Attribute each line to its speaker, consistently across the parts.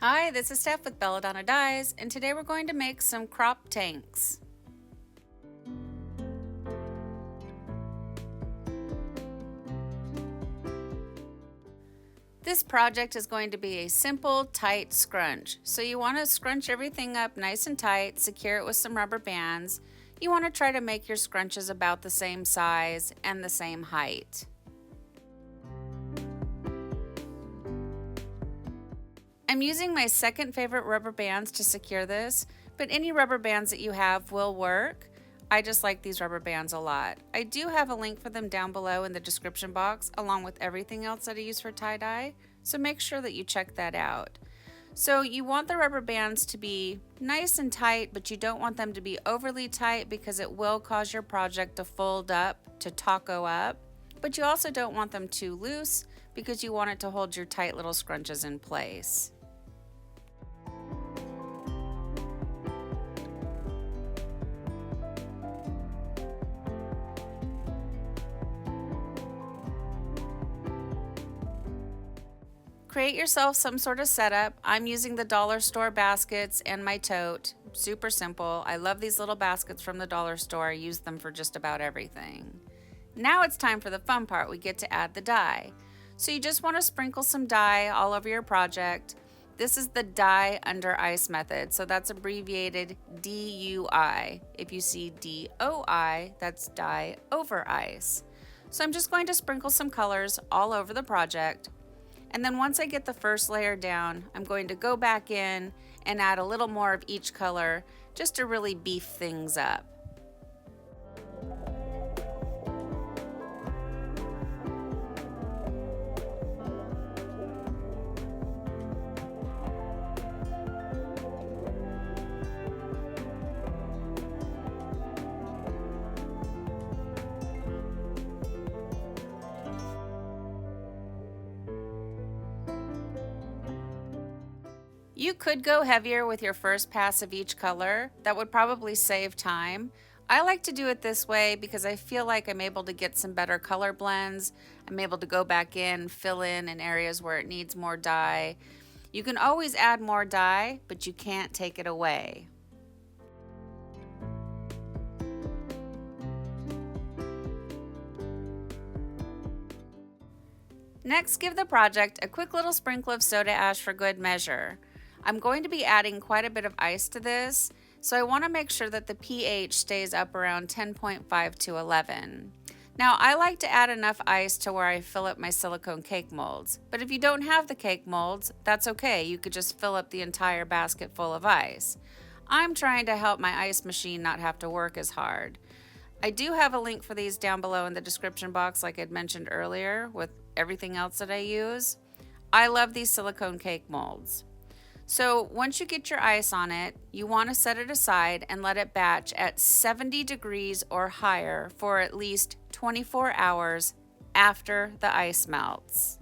Speaker 1: Hi, this is Steph with Belladonna Dyes, and today we're going to make some crop tanks. This project is going to be a simple, tight scrunch. So you want to scrunch everything up nice and tight, secure it with some rubber bands. You want to try to make your scrunches about the same size and the same height. I'm using my second favorite rubber bands to secure this, but any rubber bands that you have will work. I just like these rubber bands a lot. I do have a link for them down below in the description box, along with everything else that I use for tie-dye, so make sure that you check that out. So you want the rubber bands to be nice and tight, but you don't want them to be overly tight because it will cause your project to fold up, to taco up. But you also don't want them too loose because you want it to hold your tight little scrunches in place. Create yourself some sort of setup. I'm using the dollar store baskets and my tote. Super simple. I love these little baskets from the dollar store. I use them for just about everything. Now it's time for the fun part. We get to add the dye. So you just want to sprinkle some dye all over your project. This is the dye under ice method, so that's abbreviated DUI. If you see DOI, that's dye over ice. So I'm just going to sprinkle some colors all over the project. And then once I get the first layer down, I'm going to go back in and add a little more of each color just to really beef things up. You could go heavier with your first pass of each color. That would probably save time. I like to do it this way because I feel like I'm able to get some better color blends. I'm able to go back in, fill in areas where it needs more dye. You can always add more dye, but you can't take it away. Next, give the project a quick little sprinkle of soda ash for good measure. I'm going to be adding quite a bit of ice to this, so I want to make sure that the pH stays up around 10.5 to 11. Now, I like to add enough ice to where I fill up my silicone cake molds, but if you don't have the cake molds, that's okay. You could just fill up the entire basket full of ice. I'm trying to help my ice machine not have to work as hard. I do have a link for these down below in the description box like I'd mentioned earlier with everything else that I use. I love these silicone cake molds. So once you get your ice on it, you want to set it aside and let it batch at 70 degrees or higher for at least 24 hours after the ice melts.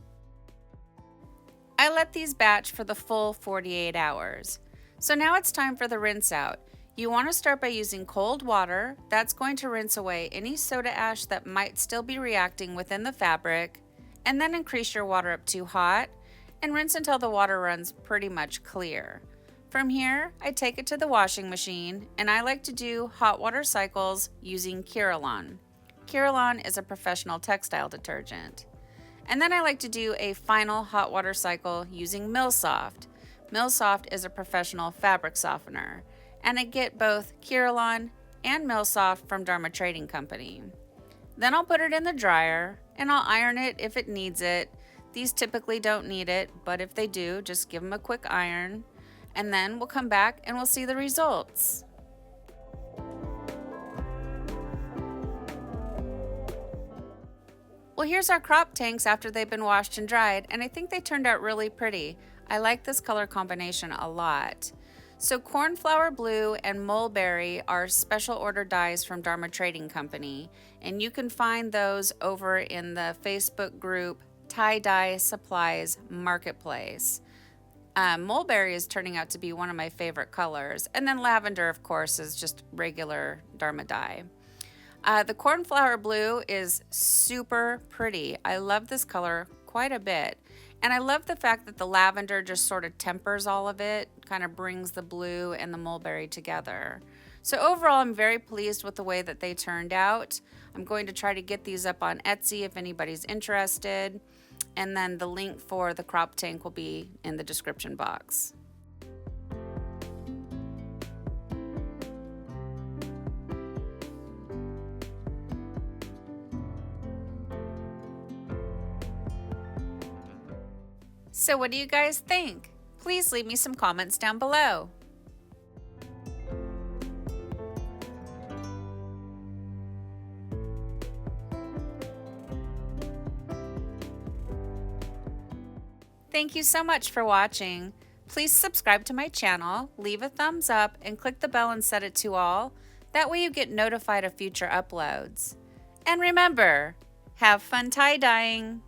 Speaker 1: I let these batch for the full 48 hours. So now it's time for the rinse out. You want to start by using cold water. That's going to rinse away any soda ash that might still be reacting within the fabric, and then increase your water up to hot and rinse until the water runs pretty much clear. From here, I take it to the washing machine, and I like to do hot water cycles using Curolon. Curolon is a professional textile detergent. And then I like to do a final hot water cycle using Milsoft. Milsoft is a professional fabric softener, and I get both Curolon and Milsoft from Dharma Trading Company. Then I'll put it in the dryer, and I'll iron it if it needs it. These typically don't need it, but if they do, just give them a quick iron, and then we'll come back and we'll see the results. Well, here's our crop tanks after they've been washed and dried, and I think they turned out really pretty. I like this color combination a lot. So Cornflower Blue and Mulberry are special order dyes from Dharma Trading Company, and you can find those over in the Facebook group Tie-Dye Supplies Marketplace. Mulberry is turning out to be one of my favorite colors, and then Lavender, of course, is just regular Dharma dye. The Cornflower Blue is super pretty. I love this color quite a bit. And I love the fact that the lavender just sort of tempers all of it, kind of brings the blue and the mulberry together. So overall, I'm very pleased with the way that they turned out. I'm going to try to get these up on Etsy if anybody's interested. And then the link for the crop tank will be in the description box. So what do you guys think? Please leave me some comments down below. Thank you so much for watching. Please subscribe to my channel, leave a thumbs up, and click the bell and set it to all. That way you get notified of future uploads. And remember, have fun tie-dyeing!